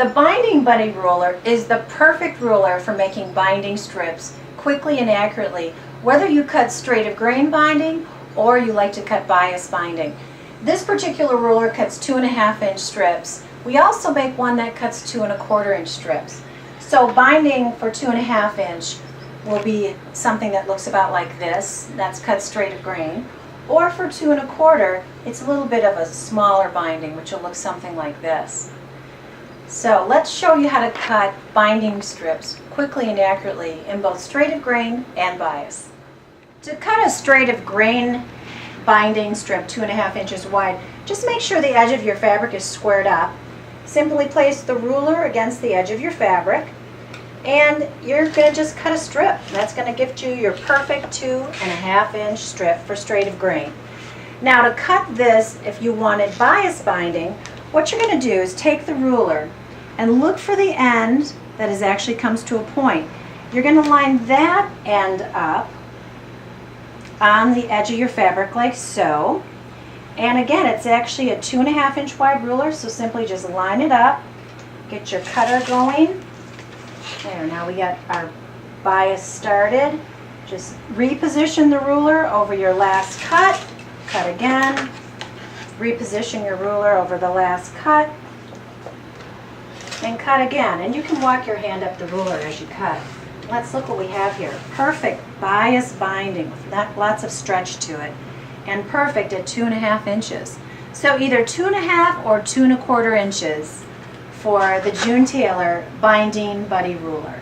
The Binding Buddy ruler is the perfect ruler for making binding strips quickly and accurately, whether you cut straight of grain binding or you like to cut bias binding. This particular ruler cuts 2.5 inch strips. We also make one that cuts 2 1/4 inch strips. So binding for 2.5 inch will be something that looks about like this, that's cut straight of grain. Or for 2 1/4, it's a little bit of a smaller binding, which will look something like this. So let's show you how to cut binding strips quickly and accurately in both straight of grain and bias. To cut a straight of grain binding strip 2.5 inches wide, just make sure the edge of your fabric is squared up. Simply place the ruler against the edge of your fabric and you're going to just cut a strip. That's going to give you your perfect 2.5 inch strip for straight of grain. Now to cut this, if you wanted bias binding, what you're going to do is take the ruler and look for the end that actually comes to a point. You're going to line that end up on the edge of your fabric like so. And again, it's actually a 2.5 inch wide ruler, so simply just line it up, get your cutter going. There, now we got our bias started. Just reposition the ruler over your last cut, cut again, reposition your ruler over the last cut, and cut again. And you can walk your hand up the ruler as you cut. Let's look what we have here. Perfect bias binding with lots of stretch to it, and perfect at 2.5 inches. So either 2.5 or 2 1/4 inches for the June Tailor Binding Buddy ruler.